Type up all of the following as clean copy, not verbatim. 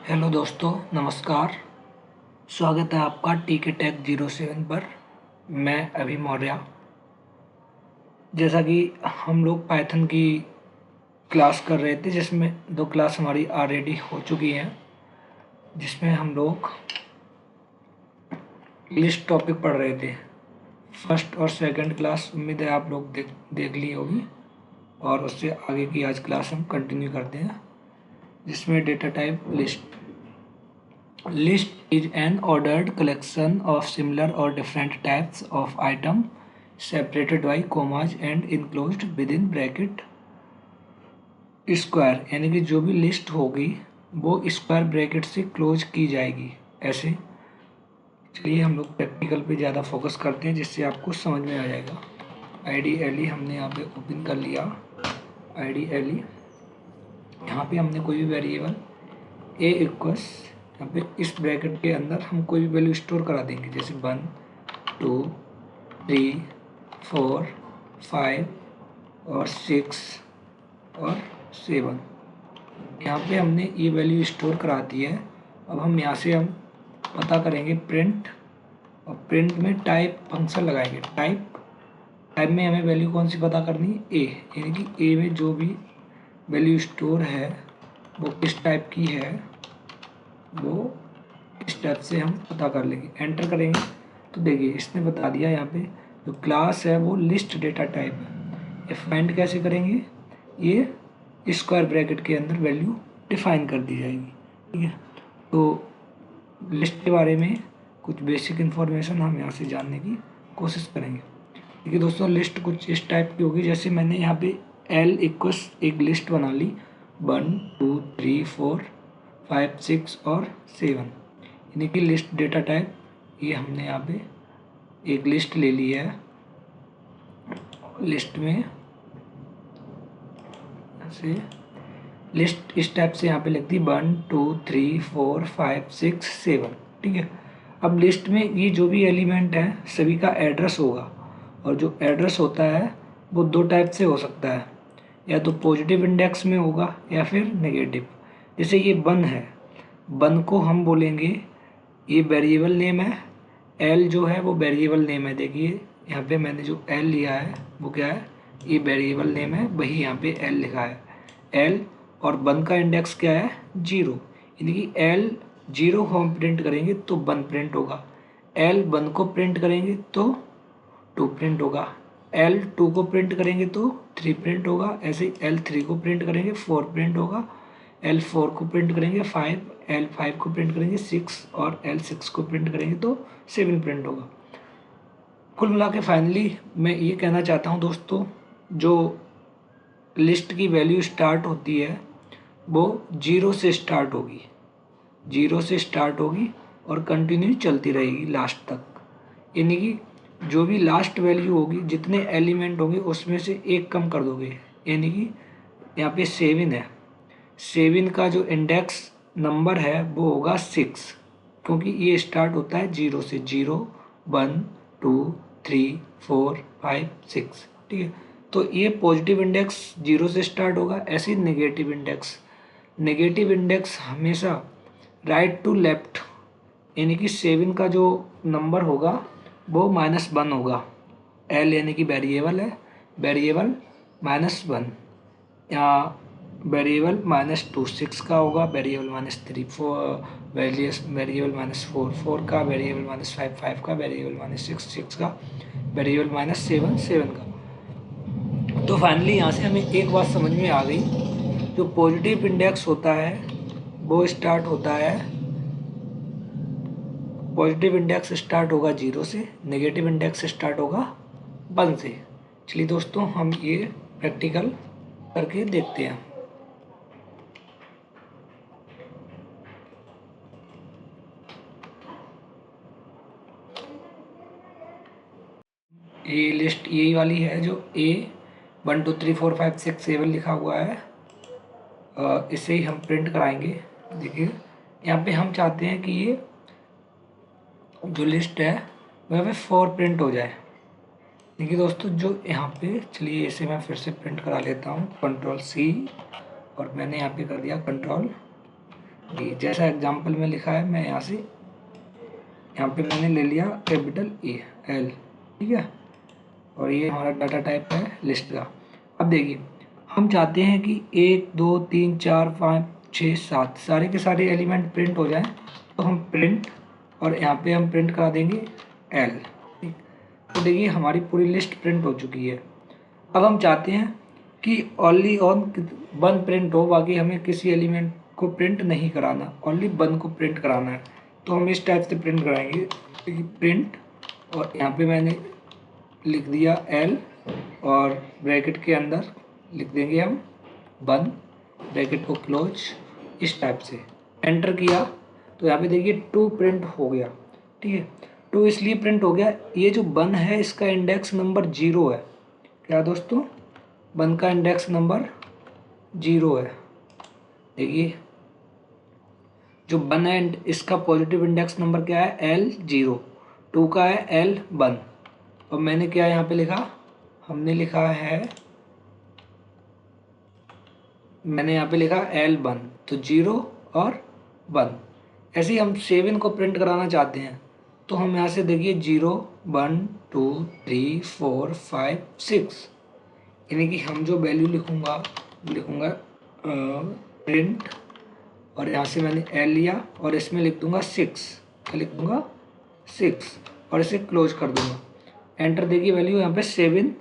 Hello दोस्तों, नमस्कार। स्वागत है आपका टीके टेक 07 पर। मैं अभी मौर्य। जैसा कि हम लोग पाइथन की क्लास कर रहे थे, जिसमें 2 क्लास हमारी ऑलरेडी हो चुकी हैं, जिसमें हम लोग लिस्ट टॉपिक पढ़ रहे थे। फर्स्ट और सेकंड क्लास उम्मीद है आप लोग देख ली होगी, और उससे आगे की आज क्लास हम कंटिन्यू करते हैं, जिसमें data type list. List is an ordered collection of similar or different types of item separated by commas and enclosed within bracket square. यानी कि जो भी लिस्ट होगी वो स्क्वायर ब्रैकेट से क्लोज की जाएगी ऐसे। चलिए हम लोग प्रैक्टिकल पे ज़्यादा फोकस करते हैं, जिससे आपको समझ में आ जाएगा। IDLE हमने यहाँ पे ओपन कर लिया। IDLE यहाँ पे हमने कोई भी वेरिएबल a इक्वल्स यहाँ पे इस ब्रैकेट के अंदर हम कोई भी वैल्यू स्टोर करा देंगे, जैसे 1 2 3 4 5 और 6 और 7। यहाँ पे हमने ये वैल्यू स्टोर करा दी है। अब हम यहाँ से हम पता करेंगे प्रिंट, और प्रिंट में टाइप फंक्शन लगाएंगे। टाइप में हमें वैल्यू कौन सी पता करनी है, ए। यानी कि ए में जो भी वैल्यू स्टोर है वो किस टाइप की है, वो इस टाइप से हम पता कर लेंगे। एंटर करेंगे तो देखिए इसने बता दिया यहाँ पे जो क्लास है वो लिस्ट डेटा टाइप है। ये फाइंड कैसे करेंगे, ये स्क्वायर ब्रैकेट के अंदर वैल्यू डिफाइन कर दी जाएगी। ठीक है, तो लिस्ट के बारे में कुछ बेसिक इन्फॉर्मेशन हम यहाँ से जानने की कोशिश करेंगे। देखिए दोस्तों, लिस्ट कुछ इस टाइप की होगी, जैसे मैंने यहाँ पे L इक्वस एक लिस्ट बना ली 1 2 3 4 5 6 और 7। यानी कि लिस्ट डेटा टाइप ये हमने यहाँ पे एक लिस्ट ले ली है। लिस्ट में से लिस्ट इस टाइप से यहाँ पे लिख दी 1 2 3 4 5 6 7। ठीक है, अब लिस्ट में ये जो भी एलिमेंट है सभी का एड्रेस होगा, और जो एड्रेस होता है वो 2 टाइप से हो सकता है, या तो पॉजिटिव इंडेक्स में होगा या फिर नेगेटिव। जैसे ये 1 है, 1 को हम बोलेंगे ये वेरिएबल नेम है। एल जो है वो वेरिएबल नेम है। देखिए यहाँ पे मैंने जो एल लिया है वो क्या है, ये वेरिएबल नेम है, वही यहाँ पे एल लिखा है एल। और 1 का इंडेक्स क्या है, 0। यानी कि एल 0 को हम प्रिंट करेंगे तो 1 प्रिंट होगा, एल 1 को प्रिंट करेंगे तो 2 प्रिंट होगा, एल 2 को प्रिंट करेंगे तो 3 प्रिंट होगा, ऐसे ही एल 3 को प्रिंट करेंगे 4 प्रिंट होगा, एल 4 को प्रिंट करेंगे 5, एल 5 को प्रिंट करेंगे 6, और एल 6 को प्रिंट करेंगे तो 7 प्रिंट होगा। कुल मिला के फाइनली मैं ये कहना चाहता हूँ दोस्तों, जो लिस्ट की वैल्यू स्टार्ट होती है वो 0 से स्टार्ट होगी, 0 से स्टार्ट होगी और कंटिन्यू चलती रहेगी लास्ट तक। यानी कि जो भी लास्ट वैल्यू होगी, जितने एलिमेंट होंगे उसमें से एक कम कर दोगे। यानी कि यहाँ पे 7 है, 7 का जो इंडेक्स नंबर है वो होगा 6, क्योंकि ये स्टार्ट होता है 0 से। 0 1 2 3 4 5 6। ठीक है, तो ये पॉजिटिव इंडेक्स 0 से स्टार्ट होगा। ऐसे ही नेगेटिव इंडेक्स हमेशा राइट टू लेफ्ट, यानी कि 7 का जो नंबर होगा वो -1 होगा। एल यानी कि वेरिएबल है, वेरिएबल -1, या वेरिएबल -2 6 का होगा, वेरिएबल -3 4, वेरिएबल -4 4 का, वेरिएबल -5 5 का, वेरिएबल -6 6 का, वेरिएबल -7 7 का। तो फाइनली यहाँ से हमें एक बात समझ में आ गई, जो पॉजिटिव इंडेक्स होता है वो स्टार्ट होता है, पॉजिटिव इंडेक्स स्टार्ट होगा 0 से, नेगेटिव इंडेक्स स्टार्ट होगा 1 से। चलिए दोस्तों, हम ये प्रैक्टिकल करके देखते हैं। ये लिस्ट यही वाली है जो A 1 2 3 4 5 6 7 लिखा हुआ है। इसे ही हम प्रिंट कराएंगे। देखिए यहाँ पे हम चाहते हैं कि ये जो लिस्ट है वह 4 प्रिंट हो जाए। देखिए दोस्तों, जो यहाँ पे, चलिए इसे मैं फिर से प्रिंट करा लेता हूँ, Ctrl+C, और मैंने यहाँ पे कर दिया Ctrl+V। डी। जैसा एग्जाम्पल में लिखा है, मैं यहाँ पे मैंने ले लिया कैपिटल ए एल, ठीक है। और ये हमारा डाटा टाइप है लिस्ट का। अब देखिए, हम चाहते हैं कि 1 2 3 4 5 6 7 सारे के सारे एलिमेंट प्रिंट हो जाएं, तो हम प्रिंट, और यहाँ पे हम प्रिंट करा देंगे एल। तो देखिए हमारी पूरी लिस्ट प्रिंट हो चुकी है। अब हम चाहते हैं कि ओनली ऑन वन प्रिंट हो, बाकी हमें किसी एलिमेंट को प्रिंट नहीं कराना, ओनली वन को प्रिंट कराना है। तो हम इस टाइप से प्रिंट कराएंगे, प्रिंट, और यहाँ पे मैंने लिख दिया एल, और ब्रैकेट के अंदर लिख देंगे हम वन, ब्रैकेट को क्लोज, इस टाइप से एंटर किया। तो यहाँ पे देखिए 2 प्रिंट हो गया, ठीक है। 2 इसलिए प्रिंट हो गया, ये जो 1 है इसका इंडेक्स नंबर 0 है। क्या दोस्तों, 1 का इंडेक्स नंबर 0 है। देखिए जो 1 है इसका पॉजिटिव इंडेक्स नंबर क्या है, L0। 2 का है L1। और मैंने क्या यहाँ पे लिखा, हमने लिखा है, मैंने यहाँ पे लिखा L1, तो 0 और 1। ऐसे ही हम 7 को प्रिंट कराना चाहते हैं, तो हम यहाँ से देखिए 0 1 2 3 4 5 6, यानी कि हम जो वैल्यू लिखूँगा प्रिंट, और यहाँ से मैंने L लिया और इसमें लिख दूँगा 6, क्या लिख दूँगा 6, और इसे क्लोज कर दूँगा। एंटर देखिए, वैल्यू यहाँ पे 7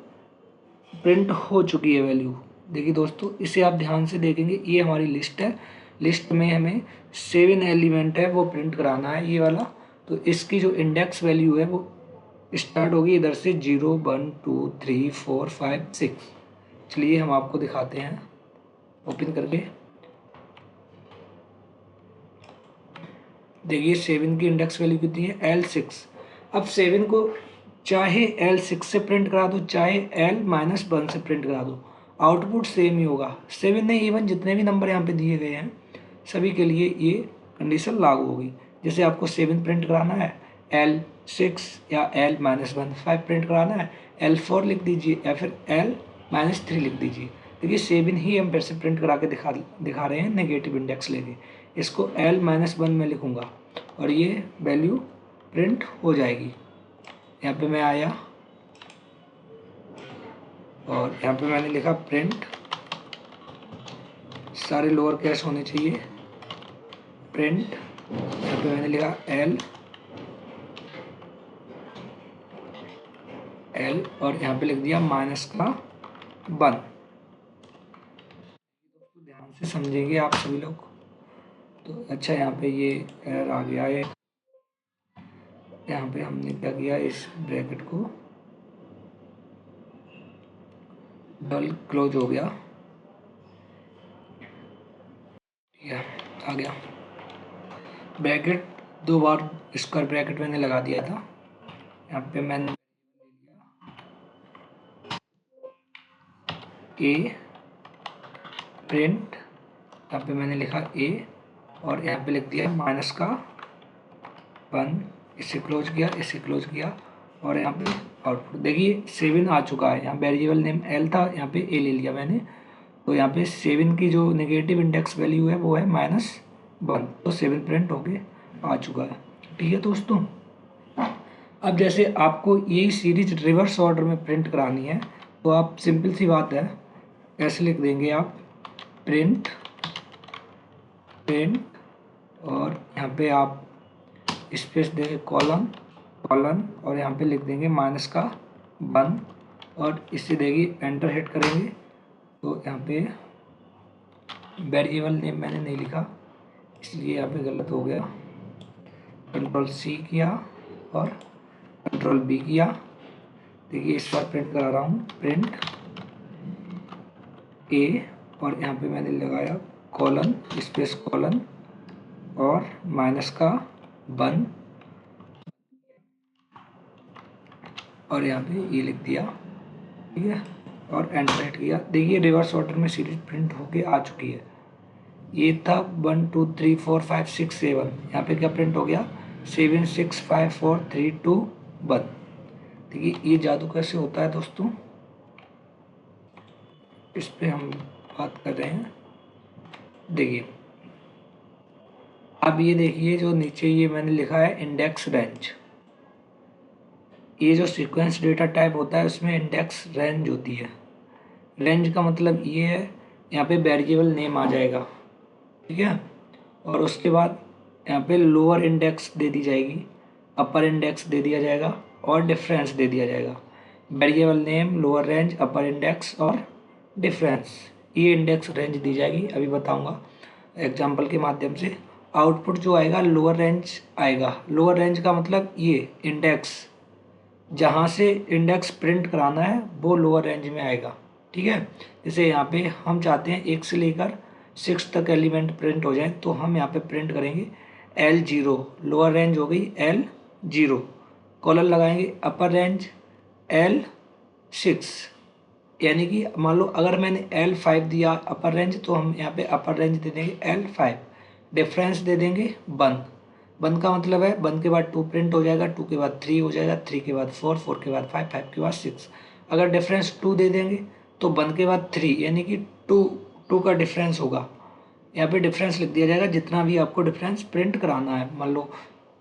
प्रिंट हो चुकी है वैल्यू। देखिए दोस्तों, इसे आप ध्यान से देखेंगे, ये हमारी लिस्ट है, लिस्ट में हमें 7 एलिमेंट है वो प्रिंट कराना है, ये वाला। तो इसकी जो इंडेक्स वैल्यू है वो स्टार्ट होगी इधर से 0 1 2 3 4 5 6। चलिए हम आपको दिखाते हैं ओपन करके। देखिए 7 की इंडेक्स वैल्यू कितनी है, L6। अब 7 को चाहे L6 से प्रिंट करा दो, चाहे L-1 से प्रिंट करा दो, आउटपुट सेम ही होगा। 7 नहीं, इवन जितने भी नंबर यहाँ पे दिए गए हैं सभी के लिए ये कंडीशन लागू होगी। जैसे आपको 7 प्रिंट कराना है, L6 या L-1 5 प्रिंट कराना है, L4 लिख दीजिए या फिर L-3 लिख दीजिए। देखिए 7 ही हम फिर से प्रिंट करा के दिखा रहे हैं नेगेटिव इंडेक्स लेके। इसको L-1 में लिखूँगा और ये वैल्यू प्रिंट हो जाएगी। यहाँ पे मैं आया और यहाँ पे मैंने लिखा प्रिंट, सारे लोअर केस होने चाहिए, प्रिंट। यहाँ पे मैंने लिखा L और यहाँ पे लिख दिया -1। ध्यान से समझेंगे आप सभी लोग। तो अच्छा, यहाँ पे ये एरर आ गया है। यहाँ पे हमने क्या किया, इस ब्रैकेट को डबल क्लोज हो गया, आ गया ब्रैकेट। 2 बार स्क्वायर ब्रैकेट मैंने लगा दिया था। यहाँ पे मैंने ए प्रिंट, यहाँ पे मैंने लिखा ए और यहाँ पे लिख दिया -1। इसे क्लोज किया, इसे क्लोज किया, और यहाँ पे आउटपुट देखिए 7 आ चुका है। यहाँ वेरिएबल नेम L था, यहाँ पे ए ले लिया मैंने। तो यहाँ पे 7 की जो नेगेटिव इंडेक्स वैल्यू है वो है -1, तो 7 प्रिंट होके आ चुका है। ठीक है दोस्तों, अब जैसे आपको यही सीरीज रिवर्स ऑर्डर में प्रिंट करानी है, तो आप सिंपल सी बात है, ऐसे लिख देंगे आप प्रिंट और यहाँ पे आप स्पेस देंगे कॉलन, और यहाँ पे लिख देंगे -1 और इससे देगी एंटर हिट करेंगे। तो यहाँ पे वेरिएबल नेम मैंने नहीं लिखा, इसलिए यहाँ पे गलत हो गया। Ctrl+C किया और Ctrl+V किया। देखिए इस बार प्रिंट करा रहा हूँ, प्रिंट ए, और यहाँ पे मैंने लगाया कॉलन, स्पेस कॉलन और -1 और यहाँ पे ये लिख दिया, ठीक है, और एंटर हिट किया। देखिए रिवर्स ऑर्डर में सीरीज प्रिंट होके आ चुकी है। ये था 1 2 3 4 5 6 7, यहाँ पे क्या प्रिंट हो गया 7 6 5 4 3 2 1। देखिए ये जादू कैसे होता है दोस्तों, इस पे हम बात कर रहे हैं। देखिए अब ये देखिए जो नीचे ये मैंने लिखा है इंडेक्स रेंज, ये जो सीक्वेंस डेटा टाइप होता है उसमें इंडेक्स रेंज होती है। रेंज का मतलब ये है, यहाँ पे वेरिएबल नेम आ जाएगा, ठीक है, और उसके बाद यहाँ पे लोअर इंडेक्स दे दी जाएगी, अपर इंडेक्स दे दिया जाएगा और डिफरेंस दे दिया जाएगा। वेरिएबल नेम, लोअर रेंज, अपर इंडेक्स और डिफरेंस, ये इंडेक्स रेंज दी जाएगी। अभी बताऊंगा एग्जांपल के माध्यम से। आउटपुट जो आएगा लोअर रेंज आएगा। लोअर रेंज का मतलब ये इंडेक्स, जहाँ से इंडेक्स प्रिंट कराना है वो लोअर रेंज में आएगा, ठीक है। जैसे यहाँ पे हम चाहते हैं 1 से लेकर 6 तक एलिमेंट प्रिंट हो जाए, तो हम यहाँ पे प्रिंट करेंगे L0, लोअर रेंज हो गई L0, कॉलर लगाएंगे अपर रेंज L6, यानी कि मान लो अगर मैंने L5 दिया अपर रेंज, तो हम यहाँ पे अपर रेंज दे देंगे L5, डिफरेंस दे देंगे 1। 1 का मतलब है 1 के बाद 2 प्रिंट हो जाएगा, 2 के बाद 3 हो जाएगा, 3 के बाद 4, 4 के बाद 5, 5 के बाद 6। अगर डिफरेंस 2 दे देंगे तो 1 के बाद 3, यानी कि 2 का डिफरेंस होगा। यहाँ पे डिफरेंस लिख दिया जाएगा, जितना भी आपको डिफरेंस प्रिंट कराना है, मान लो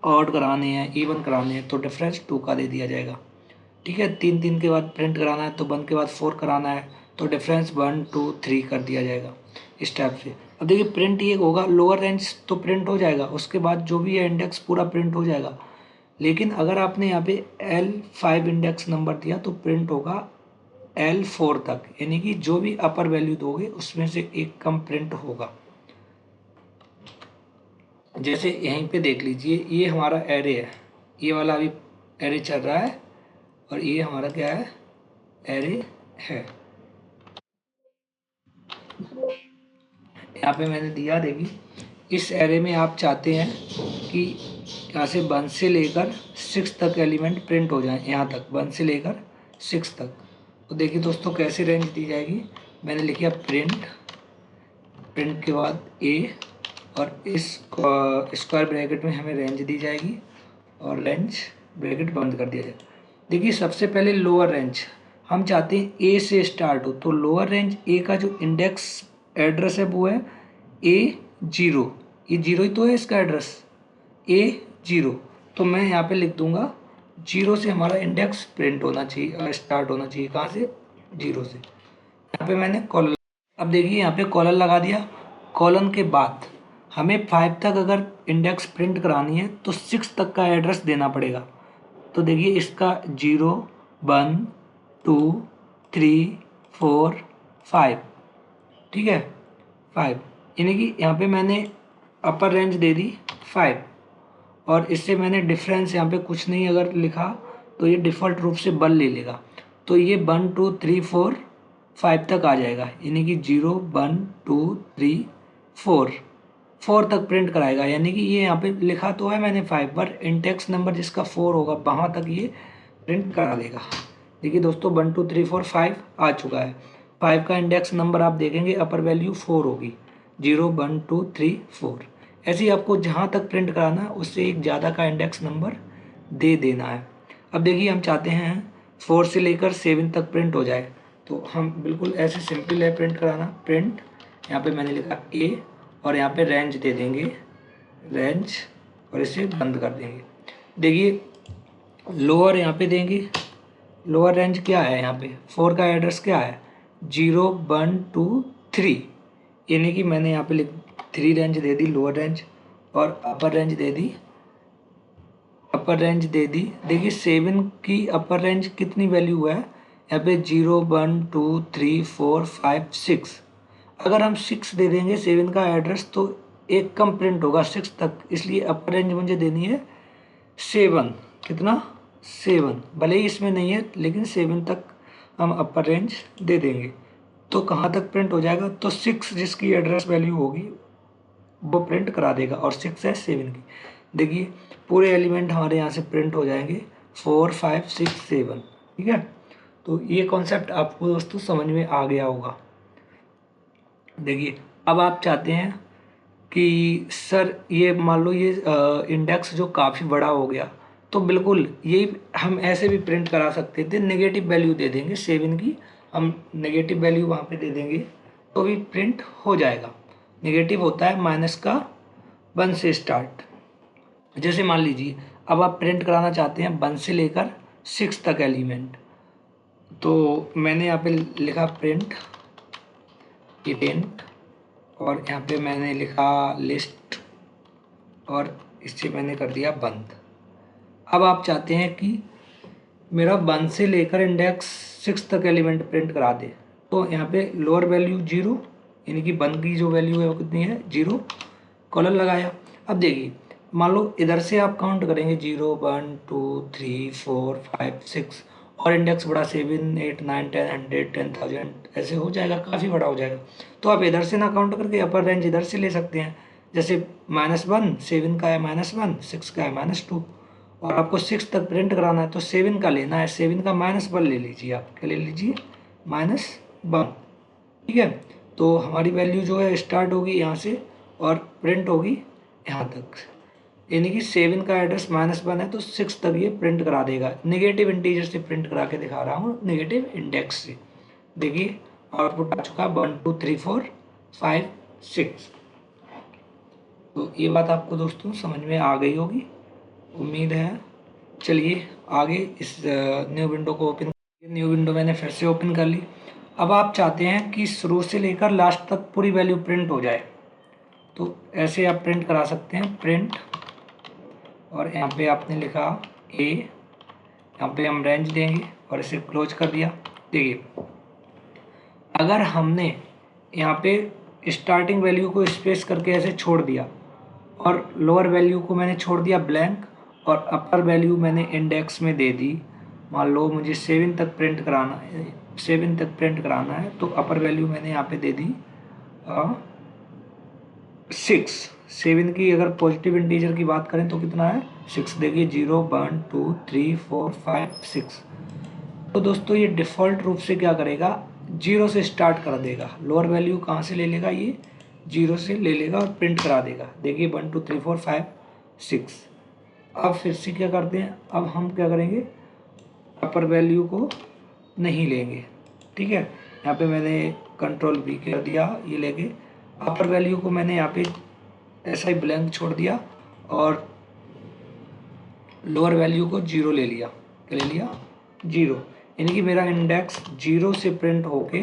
ऑड कराने हैं, इवन कराने हैं, तो डिफरेंस 2 का दे दिया जाएगा, ठीक है। 3 के बाद प्रिंट कराना है तो 1 के बाद 4 कराना है, तो डिफरेंस 1 2 3 कर दिया जाएगा इस टाइप से। अब देखिए प्रिंट ये होगा, लोअर रेंज तो प्रिंट हो जाएगा, उसके बाद जो भी है इंडेक्स पूरा प्रिंट हो जाएगा। लेकिन अगर आपने यहाँ पे L5 इंडेक्स नंबर दिया तो प्रिंट होगा L4 तक, यानी कि जो भी अपर वैल्यू दोगे उसमें से एक कम प्रिंट होगा। जैसे यहीं पे देख लीजिए, ये हमारा एरे है, ये वाला अभी एरे चल रहा है, और ये हमारा क्या है, एरे है। यहाँ पे मैंने दिया, देखिए इस एरे में आप चाहते हैं कि यहाँ से 1 से लेकर 6 तक एलिमेंट प्रिंट हो जाए, यहाँ तक 1 से लेकर 6 तक। तो देखिए दोस्तों कैसे रेंज दी जाएगी, मैंने लिखा प्रिंट, प्रिंट के बाद ए, और इस स्क्वायर ब्रैकेट में हमें रेंज दी जाएगी, और रेंज ब्रैकेट बंद कर दिया जाएगा। देखिए सबसे पहले लोअर रेंज हम चाहते हैं ए से स्टार्ट हो, तो लोअर रेंज ए का जो इंडेक्स एड्रेस है वो है A0, ये 0 ही तो है इसका एड्रेस, A0। तो मैं यहाँ पे लिख दूंगा 0 से हमारा इंडेक्स प्रिंट होना चाहिए, स्टार्ट होना चाहिए, कहाँ से, 0 से। यहाँ पे मैंने कॉलम, अब देखिए यहाँ पे कॉलम लगा दिया। कॉलम के बाद हमें 5 तक अगर इंडेक्स प्रिंट करानी है तो 6 तक का एड्रेस देना पड़ेगा। तो देखिए इसका 0 1 2 3 4 5, ठीक है, 5, यानी कि यहाँ पे मैंने अपर रेंज दे दी 5, और इससे मैंने डिफरेंस यहाँ पे कुछ नहीं अगर लिखा तो ये डिफ़ॉल्ट रूप से 1 ले लेगा, तो ये 1 2 3 4 5 तक आ जाएगा, यानी कि 0 1 2 3 4 तक प्रिंट कराएगा। यानी कि ये यहाँ पे लिखा तो है मैंने 5, पर इंडेक्स नंबर जिसका 4 होगा वहाँ तक ये प्रिंट करा देगा। देखिए दोस्तों 1 2 3 4 5 आ चुका है। 5 का इंडेक्स नंबर आप देखेंगे अपर वैल्यू 4 होगी, 0 1 2 3 4। ऐसे ही आपको जहाँ तक प्रिंट कराना है उससे एक ज़्यादा का इंडेक्स नंबर दे देना है। अब देखिए हम चाहते हैं 4 से लेकर 7 तक प्रिंट हो जाए, तो हम बिल्कुल ऐसे सिंपल है प्रिंट कराना। प्रिंट, यहाँ पे मैंने लिखा ए, और यहाँ पे रेंज दे देंगे, रेंज, और इसे बंद कर देंगे। देखिए लोअर यहाँ पे देंगे, लोअर रेंज क्या है, यहाँ पे 4 का एड्रेस क्या है, 0 1 2 3, यानी कि मैंने यहाँ पे 3 range they the lower range, और अपर रेंज दे दी, अपर रेंज दे दी। देखिए 7 की अपर रेंज कितनी वैल्यू है, यहाँ पे 0 1 2 3 4 5 6। अगर हम 6 दे देंगे 7 का एड्रेस तो एक कम प्रिंट होगा 6 तक, इसलिए अपर रेंज मुझे देनी है 7। कितना, 7, भले ही इसमें नहीं है लेकिन 7 तक हम अपर रेंज दे देंगे। तो कहाँ तक प्रिंट हो जाएगा, तो 6 जिसकी एड्रेस वैल्यू होगी वो प्रिंट करा देगा, और 6 है 7 की। देखिए पूरे एलिमेंट हमारे यहाँ से प्रिंट हो जाएंगे 4 5 6 7, ठीक है। तो ये कॉन्सेप्ट आपको दोस्तों समझ में आ गया होगा। देखिए अब आप चाहते हैं कि सर ये मान लो ये इंडेक्स जो काफ़ी बड़ा हो गया, तो बिल्कुल यही हम ऐसे भी प्रिंट करा सकते थे, नेगेटिव वैल्यू दे देंगे 7 की, हम नेगेटिव वैल्यू वहाँ पे दे देंगे तो भी प्रिंट हो जाएगा। नेगेटिव होता है माइनस का 1 से स्टार्ट। जैसे मान लीजिए अब आप प्रिंट कराना चाहते हैं 1 से लेकर 6 तक एलिमेंट, तो मैंने यहाँ पे लिखा प्रिंट इवेंट और यहाँ पे मैंने लिखा लिस्ट और इससे मैंने कर दिया बंद। अब आप चाहते हैं कि मेरा 1 से लेकर इंडेक्स 6 तक एलिमेंट प्रिंट करा दे, तो यहाँ पे लोअर वैल्यू 0 यानी कि 1 की जो वैल्यू है वो कितनी है 0, कॉलन लगाया। अब देखिए मान लो इधर से आप काउंट करेंगे 0 1 2 3 4 5 6 और इंडेक्स बड़ा 7 8 9 10 100 10,000 ऐसे हो जाएगा, काफ़ी बड़ा हो जाएगा। तो आप इधर से ना काउंट करके अपर रेंज इधर से ले सकते हैं। जैसे -1 7 का है -1, 6 का है -2 और आपको 6 तक प्रिंट कराना है तो 7 का लेना है, 7 का -1 ले लीजिए, आप क्या ले लीजिए -1, ठीक है। तो हमारी वैल्यू जो है स्टार्ट होगी यहाँ से और प्रिंट होगी यहाँ तक, यानी कि 7 का एड्रेस -1 है तो 6 तक ये प्रिंट करा देगा। नेगेटिव इंटीजर से प्रिंट करा के दिखा रहा हूँ, नेगेटिव इंडेक्स से। देखिए आउटपुट आ चुका 1 2 3 4 5 6। तो ये बात आपको दोस्तों समझ में आ गई होगी, उम्मीद है। चलिए आगे इस न्यू विंडो को ओपन, न्यू विंडो मैंने फिर से ओपन कर ली। अब आप चाहते हैं कि शुरू से लेकर लास्ट तक पूरी वैल्यू प्रिंट हो जाए, तो ऐसे आप प्रिंट करा सकते हैं, प्रिंट और यहाँ पे आपने लिखा ए, यहाँ पे हम रेंज देंगे और इसे क्लोज कर दिया। देखिए अगर हमने यहाँ पे स्टार्टिंग वैल्यू को स्पेस करके ऐसे छोड़ दिया और लोअर वैल्यू को मैंने छोड़ दिया ब्लैंक और अपर वैल्यू मैंने इंडेक्स में दे दी, मान लो मुझे 7 तक प्रिंट कराना है, 7 तक प्रिंट कराना है तो अपर वैल्यू मैंने यहाँ पे दे दी 6। 7 की अगर पॉजिटिव इंटीजर की बात करें तो कितना है 6। देखिए 0 1 2 3 4 5 6। तो दोस्तों ये डिफ़ॉल्ट रूप से क्या करेगा 0 से स्टार्ट कर देगा, लोअर वैल्यू कहाँ से ले लेगा ये 0 से ले लेगा और प्रिंट करा देगा। देखिए 1 2 3 4 5 6। अब फिर से क्या करते हैं, अब हम क्या करेंगे अपर वैल्यू को नहीं लेंगे, ठीक है। यहाँ पे मैंने कंट्रोल V कर दिया, ये लेके अपर वैल्यू को मैंने यहाँ पे ऐसा ही ब्लैंक छोड़ दिया और लोअर वैल्यू को 0 ले लिया, क्या ले लिया 0, यानी कि मेरा इंडेक्स 0 से प्रिंट होके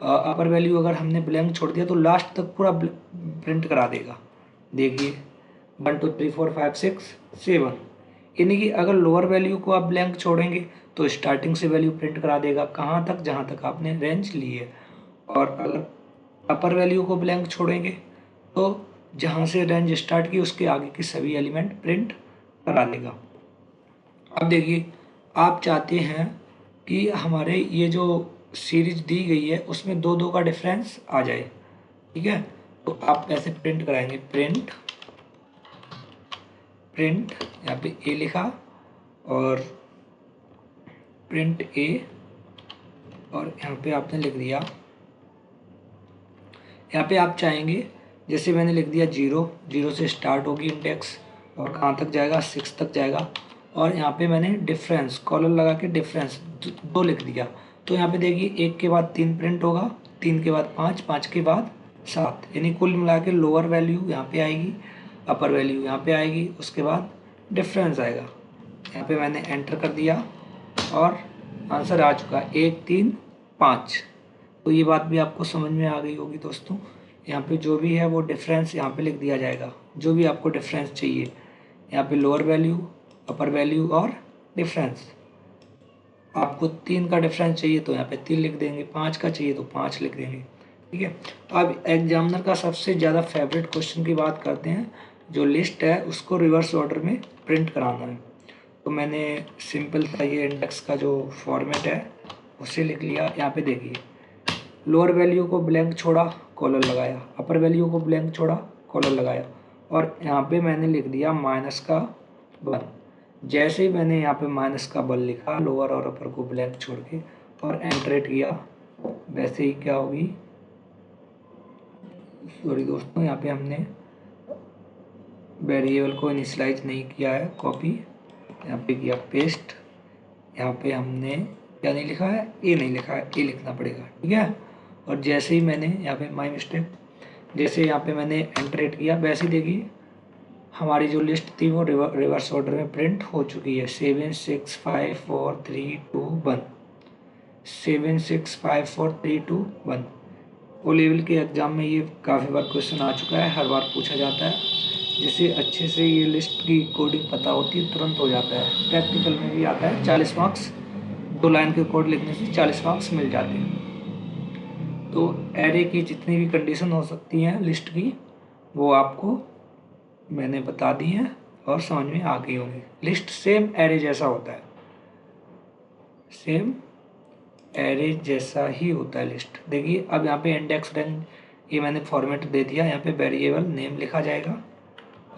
अपर वैल्यू अगर हमने ब्लैंक छोड़ दिया तो लास्ट तक पूरा प्रिंट करा देगा। देखिए 1 2 3 4 5 6 7, यानी कि अगर लोअर वैल्यू को आप ब्लैंक छोड़ेंगे तो स्टार्टिंग से वैल्यू प्रिंट करा देगा कहाँ तक, जहाँ तक आपने रेंज ली है, और अगर अपर वैल्यू को ब्लैंक छोड़ेंगे तो जहाँ से रेंज स्टार्ट की उसके आगे के सभी एलिमेंट प्रिंट करा देगा। अब देखिए आप चाहते हैं कि हमारे ये जो सीरीज दी गई है उसमें 2 2 का डिफरेंस आ जाए, ठीक है। तो आप ऐसे प्रिंट कराएंगे, प्रिंट प्रिंट यहाँ पे ए लिखा और प्रिंट ए और यहाँ पे आपने लिख दिया, यहाँ पे आप चाहेंगे जैसे मैंने लिख दिया 0 0 से स्टार्ट होगी इंडेक्स और कहाँ तक जाएगा 6 तक जाएगा, और यहाँ पे मैंने डिफरेंस कॉलम लगा के डिफरेंस 2 लिख दिया। तो यहाँ पे देखिए 1 के बाद 3 प्रिंट होगा, 3 के बाद 5, 5 के बाद 7, यानी कुल मिला के लोअर वैल्यू यहाँ पे आएगी, अपर वैल्यू यहाँ पे आएगी, उसके बाद डिफरेंस आएगा। यहाँ पे मैंने एंटर कर दिया और आंसर आ चुका 1 3 5। तो ये बात भी आपको समझ में आ गई होगी दोस्तों। यहाँ पे जो भी है वो डिफरेंस यहाँ पे लिख दिया जाएगा, जो भी आपको डिफरेंस चाहिए। यहाँ पे लोअर वैल्यू, अपर वैल्यू और डिफरेंस। आपको 3 का डिफरेंस चाहिए तो यहाँ पे 3 लिख देंगे, 5 का चाहिए तो 5 लिख देंगे, ठीक है। अब एग्जामिनर का सबसे ज़्यादा फेवरेट क्वेश्चन की बात करते हैं, जो लिस्ट है उसको रिवर्स ऑर्डर में प्रिंट कराना है। तो मैंने सिंपल सा ये इंडेक्स का जो फॉर्मेट है उसे लिख लिया। यहाँ पे देखिए लोअर वैल्यू को ब्लैंक छोड़ा, कॉलर लगाया, अपर वैल्यू को ब्लैंक छोड़ा, कॉलर लगाया, और यहाँ पे मैंने लिख दिया -1। जैसे ही मैंने यहाँ पे -1 लिखा लोअर और अपर को ब्लैंक छोड़ के और एंटरेट किया, वैसे ही क्या होगी, सॉरी दोस्तों यहाँ पे हमने वेरिएबल को इनिशियलाइज नहीं किया है, कॉपी यहाँ पे किया पेस्ट। यहाँ पे हमने क्या नहीं लिखा है, ए नहीं लिखा है, ए लिखना पड़ेगा, ठीक है। और जैसे ही मैंने यहाँ पे माय मिस्टेक, जैसे यहाँ पे मैंने एंटरेट किया वैसे ही देखिए हमारी जो लिस्ट थी वो रिवर्स ऑर्डर में प्रिंट हो चुकी है। 7 6 5 4 3 2 1, 7 6 5 4 3 2 1। ओ लेवल के एग्ज़ाम में ये काफ़ी बार क्वेश्चन आ चुका है, हर बार पूछा जाता है। जिसे अच्छे से ये लिस्ट की कोडिंग पता होती है तुरंत हो जाता है। प्रैक्टिकल में भी आता है। 40 मार्क्स, 2 लाइन के कोड लिखने से 40 मार्क्स मिल जाते हैं। तो एरे की जितनी भी कंडीशन हो सकती हैं लिस्ट की, वो आपको मैंने बता दी है और समझ में आ गई होगी। लिस्ट सेम एरे जैसा होता है, सेम एरे जैसा ही होता है लिस्ट। देखिए अब यहाँ पे इंडेक्स रेंज ये मैंने फॉर्मेट दे दिया। यहाँ पे वेरिएबल नेम लिखा जाएगा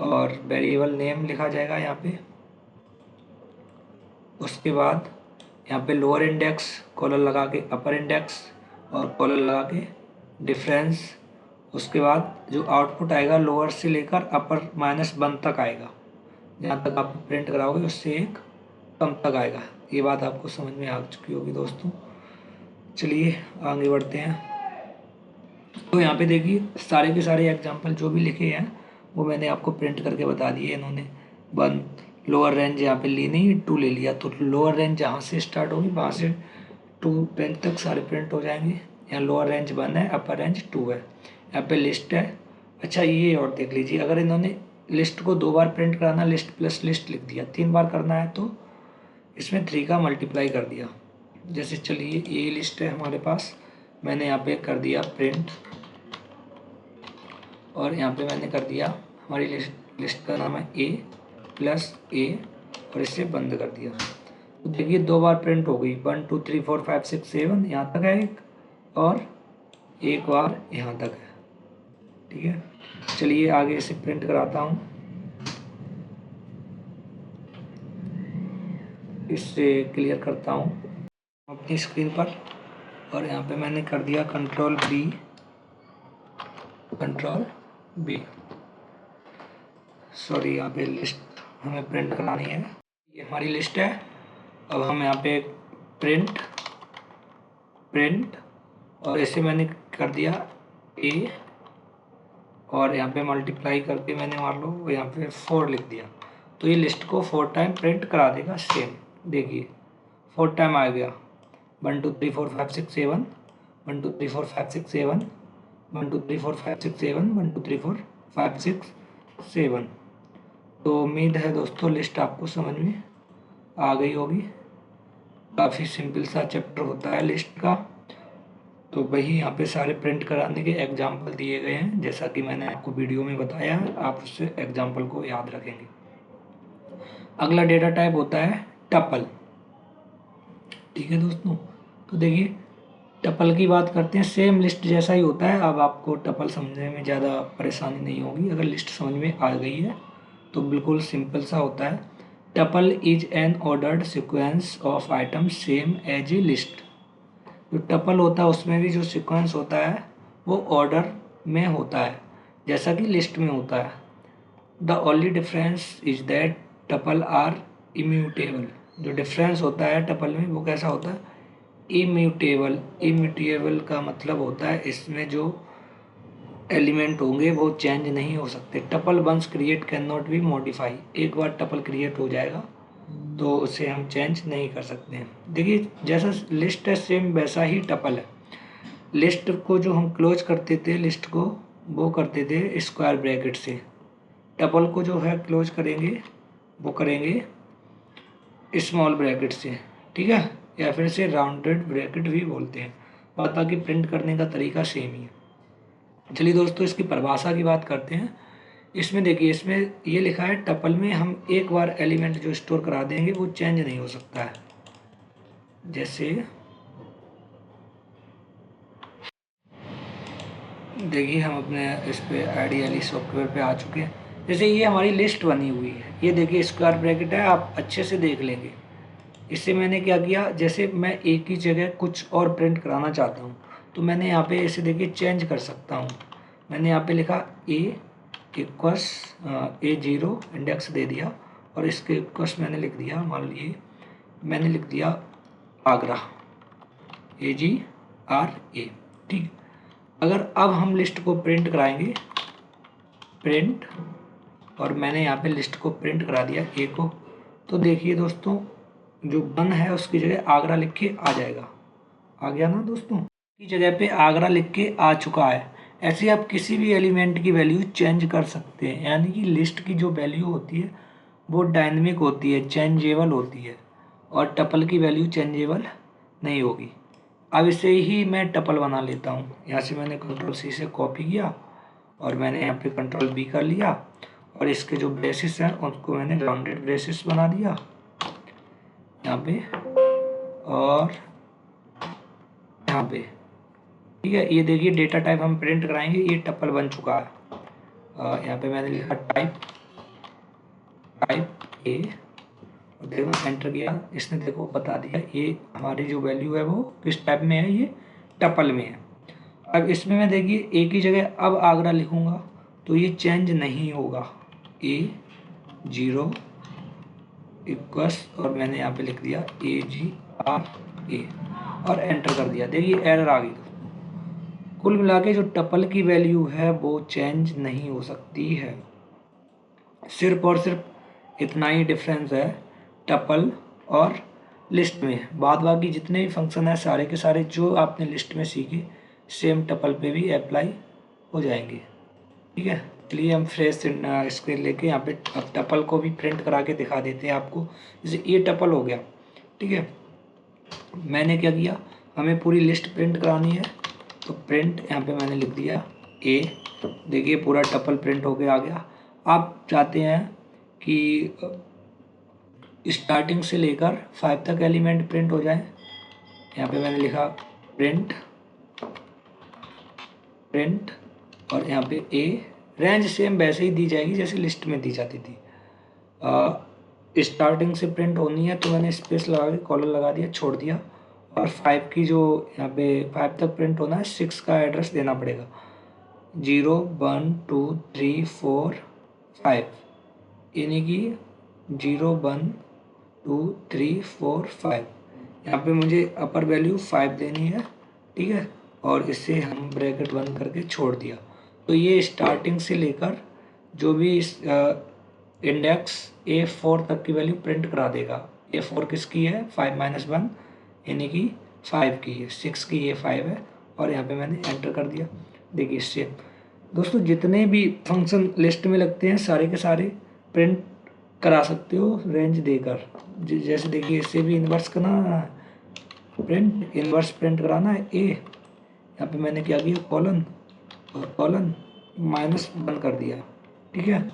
और वेरिएबल नेम लिखा जाएगा यहाँ पे। उसके बाद यहाँ पे लोअर इंडेक्स कॉलर लगा के अपर इंडेक्स और कॉलर लगा के डिफरेंस। उसके बाद जो आउटपुट आएगा लोअर से लेकर अपर -1 तक आएगा। जहाँ तक आप प्रिंट कराओगे उससे एक कम तक आएगा। ये बात आपको समझ में आ चुकी होगी दोस्तों। चलिए आगे बढ़ते हैं। तो यहाँ पे देखिए सारे के सारे एग्जांपल जो भी लिखे हैं वो मैंने आपको प्रिंट करके बता दिए इन्होंने। 1 लोअर रेंज यहाँ पे ली नहीं, 2 ले लिया, तो लोअर रेंज जहाँ से स्टार्ट होगी वहाँ से 2 रेंज तक सारे प्रिंट हो जाएंगे। यहाँ लोअर रेंज 1 है, अपर रेंज 2 है। यहाँ पे लिस्ट है। अच्छा ये और देख लीजिए, अगर इन्होंने लिस्ट को 2 बार प्रिंट कराना, लिस्ट प्लस लिस्ट लिख दिया, 3 बार करना है तो इसमें 3 का मल्टीप्लाई कर दिया। जैसे चलिए ये लिस्ट है हमारे पास, मैंने यहाँ पे कर दिया प्रिंट और यहाँ पे मैंने कर दिया, हमारी लिस्ट का नाम है ए प्लस ए और इसे बंद कर दिया। तो देखिए 2 बार प्रिंट हो गई। 1 2 3 4 5 6 7 यहाँ तक है एक, और एक बार यहाँ तक है। ठीक है, चलिए आगे इसे प्रिंट कराता हूँ। इससे क्लियर करता हूँ अपनी स्क्रीन पर, और यहाँ पे मैंने कर दिया कंट्रोल बी। सॉरी, यहाँ पे लिस्ट हमें प्रिंट करानी है। ये हमारी लिस्ट है। अब हम यहाँ पे प्रिंट और इसे मैंने कर दिया ए और यहाँ पे मल्टीप्लाई करके मैंने मान लो यहाँ पे 4 लिख दिया। तो ये लिस्ट को 4 टाइम प्रिंट करा देगा सेम। देखिए 4 टाइम आ गया। 1 2 3 4 5 6 7, 1 2 3 4 5 6 7, 1 2 3 4 5 6 7, 1 2 3 4 5 6 7। तो उम्मीद है दोस्तों लिस्ट आपको समझ में आ गई होगी। काफ़ी सिंपल सा चैप्टर होता है लिस्ट का। तो वही यहाँ पे सारे प्रिंट कराने के एग्जाम्पल दिए गए हैं, जैसा कि मैंने आपको वीडियो में बताया है। आप उससे एग्जाम्पल को याद रखेंगे। अगला डेटा टाइप होता है टपल। ठीक है दोस्तों, तो देखिए टपल की बात करते हैं। सेम लिस्ट जैसा ही होता है। अब आपको टपल समझने में ज़्यादा परेशानी नहीं होगी। अगर लिस्ट समझ में आ गई है तो बिल्कुल सिंपल सा होता है। Tuple is an ordered sequence of item same as a list. जो टपल होता है उसमें भी जो सीक्वेंस होता है वो ऑर्डर में होता है जैसा कि लिस्ट में होता है। The only difference is that tuple are immutable. जो डिफरेंस होता है टपल में वो कैसा होता है, इम्यूटेबल। इम्यूटेबल का मतलब होता है इसमें जो एलिमेंट होंगे वो चेंज नहीं हो सकते। Tuple once create can not be modify. एक बार टपल क्रिएट हो जाएगा तो उसे हम चेंज नहीं कर सकते हैं। देखिए जैसा लिस्ट है सेम वैसा ही टपल है। लिस्ट को जो हम क्लोज करते थे लिस्ट को, वो करते थे स्क्वायर ब्रैकेट से। टपल को जो है क्लोज करेंगे वो करेंगे स्मॉल ब्रैकेट से। ठीक है, या फिर इसे राउंडेड ब्रैकेट भी बोलते हैं। बाकी प्रिंट करने का तरीका सेम ही है। चलिए दोस्तों इसकी परिभाषा की बात करते हैं। इसमें देखिए इसमें ये लिखा है टपल में हम एक बार एलिमेंट जो स्टोर करा देंगे वो चेंज नहीं हो सकता है। जैसे देखिए हम अपने इस पे आइडियली सॉफ्टवेयर पे आ चुके हैं। जैसे ये हमारी लिस्ट बनी हुई है, ये देखिए स्क्वायर ब्रैकेट है, आप अच्छे से देख लेंगे। इससे मैंने क्या किया, जैसे मैं एक ही जगह कुछ और प्रिंट कराना चाहता हूँ तो मैंने यहाँ पे इसे देखिए चेंज कर सकता हूँ। मैंने यहाँ पे लिखा ए इक्वस A0 इंडेक्स दे दिया और इसके इक्वस मैंने लिख दिया, मान लीजिए मैंने लिख दिया आगरा, AGRA। ठीक, अगर अब हम लिस्ट को प्रिंट कराएंगे, प्रिंट और मैंने यहाँ पे लिस्ट को प्रिंट करा दिया ए को। तो देखिए दोस्तों, जो 1 है उसकी जगह आगरा लिख के आ जाएगा। आ गया ना दोस्तों, की जगह पे आगरा लिख के आ चुका है। ऐसे आप किसी भी एलिमेंट की वैल्यू चेंज कर सकते हैं, यानी कि लिस्ट की जो वैल्यू होती है वो डायनेमिक होती है, चेंजेबल होती है, और टपल की वैल्यू चेंजेबल नहीं होगी। अब इसे ही मैं टपल बना लेता हूँ। यहाँ से मैंने कंट्रोल सी से कॉपी किया और मैंने यहाँ पे कंट्रोल बी कर लिया, और इसके जो ब्रेसेस हैं उसको मैंने राउंडेड ब्रेसेस बना दिया यहाँ पे और यहाँ पे। ठीक है, ये देखिए डेटा टाइप हम प्रिंट कराएंगे, ये टपल बन चुका है। यहाँ पे मैंने लिखा टाइप ए और देखो एंटर किया, इसने देखो बता दिया ये हमारी जो वैल्यू है वो किस टाइप में है, ये टपल में है। अब इसमें मैं देखिए ए की जगह अब आगरा लिखूंगा तो ये चेंज नहीं होगा, A0 इक्वस और मैंने यहाँ पे लिख दिया AGRA और एंटर कर दिया। देखिए एरर आ गई। कुल मिला के जो टपल की वैल्यू है वो चेंज नहीं हो सकती है। सिर्फ और सिर्फ इतना ही डिफरेंस है टपल और लिस्ट में। बाद बाकी जितने भी फंक्शन है सारे के सारे जो आपने लिस्ट में सीखे सेम टपल पे भी अप्लाई हो जाएंगे। ठीक है, चलिए हम फ्रेश स्क्रीन लेके यहाँ पे अब टपल को भी प्रिंट करा के दिखा देते हैं आपको। जैसे ये टपल हो गया। ठीक है, मैंने क्या किया, हमें पूरी लिस्ट प्रिंट करानी है तो प्रिंट यहाँ पे मैंने लिख दिया ए। देखिए पूरा टपल प्रिंट होके आ गया। आप चाहते हैं कि स्टार्टिंग से लेकर 5 तक एलिमेंट प्रिंट हो जाए, यहाँ पे मैंने लिखा प्रिंट और यहाँ पे ए। रेंज सेम वैसे ही दी जाएगी जैसे लिस्ट में दी जाती थी। स्टार्टिंग से प्रिंट होनी है तो मैंने स्पेस लगा के कॉलर लगा दिया, छोड़ दिया। और 5 की जो यहाँ पे 5 तक प्रिंट होना है 6 का एड्रेस देना पड़ेगा, 0 1 2 3 4 5, यानी कि 0 1 2 3 4 5। यहाँ पे मुझे अपर वैल्यू 5 देनी है। ठीक है, और इसे हम ब्रैकेट बंद करके छोड़ दिया। तो ये स्टार्टिंग से लेकर जो भी इंडेक्स A4 तक की वैल्यू प्रिंट करा देगा। A4 किसकी है, 5 - 1 यानी कि 5 की है, 6 की ये 5 है, और यहाँ पे मैंने एंटर कर दिया। देखिए सेम दोस्तों, जितने भी फंक्शन लिस्ट में लगते हैं सारे के सारे प्रिंट करा सकते हो रेंज देकर। जैसे देखिए इससे भी इन्वर्स करना है, प्रिंट इन्वर्स प्रिंट कराना है ए। यहाँ पे मैंने क्या किया, कॉलन और कॉलन -1 कर दिया। ठीक है,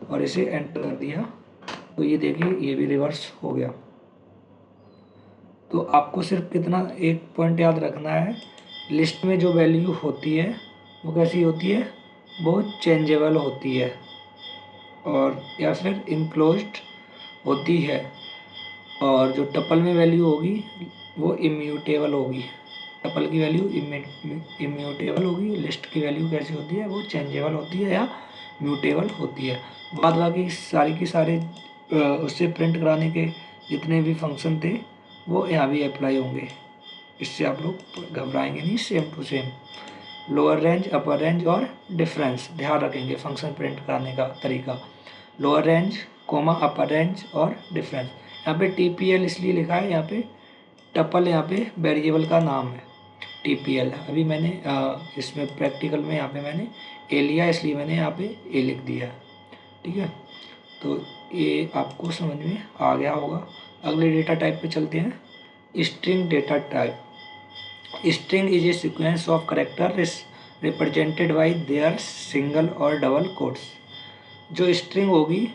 और इसे एंटर कर दिया तो ये देखिए ये भी रिवर्स हो गया। तो आपको सिर्फ कितना एक पॉइंट याद रखना है, लिस्ट में जो वैल्यू होती है वो कैसी होती है, वो चेंजेबल होती है और या फिर इनक्लोज्ड होती है, और जो टपल में वैल्यू होगी वो इम्यूटेबल होगी। टपल की वैल्यू इम्यूटेबल होगी, लिस्ट की वैल्यू कैसी होती है, वो चेंजेबल होती है या म्यूटेबल होती है। बाद बाकी सारी की सारे उससे प्रिंट कराने के जितने भी फंक्शन थे वो यहाँ भी अप्लाई होंगे। इससे आप लोग घबराएंगे नहीं, same to same. Lower range, upper range और डिफरेंस ध्यान रखेंगे फंक्शन प्रिंट कराने का तरीका। Lower range comma upper range और डिफरेंस। यहाँ पे TPL इसलिए लिखा है, यहाँ पे टपल यहाँ पे वेरिएबल का नाम है TPL। अभी मैंने इसमें प्रैक्टिकल में यहाँ पे मैंने ए लिया, इसलिए मैंने यहाँ पे ए लिख दिया। ठीक है, तो ये आपको समझ में आ गया होगा। अगले डेटा टाइप पे चलते हैं, string data type. String is a sequence of character represented by there single और डबल कोट्स। जो स्ट्रिंग होगी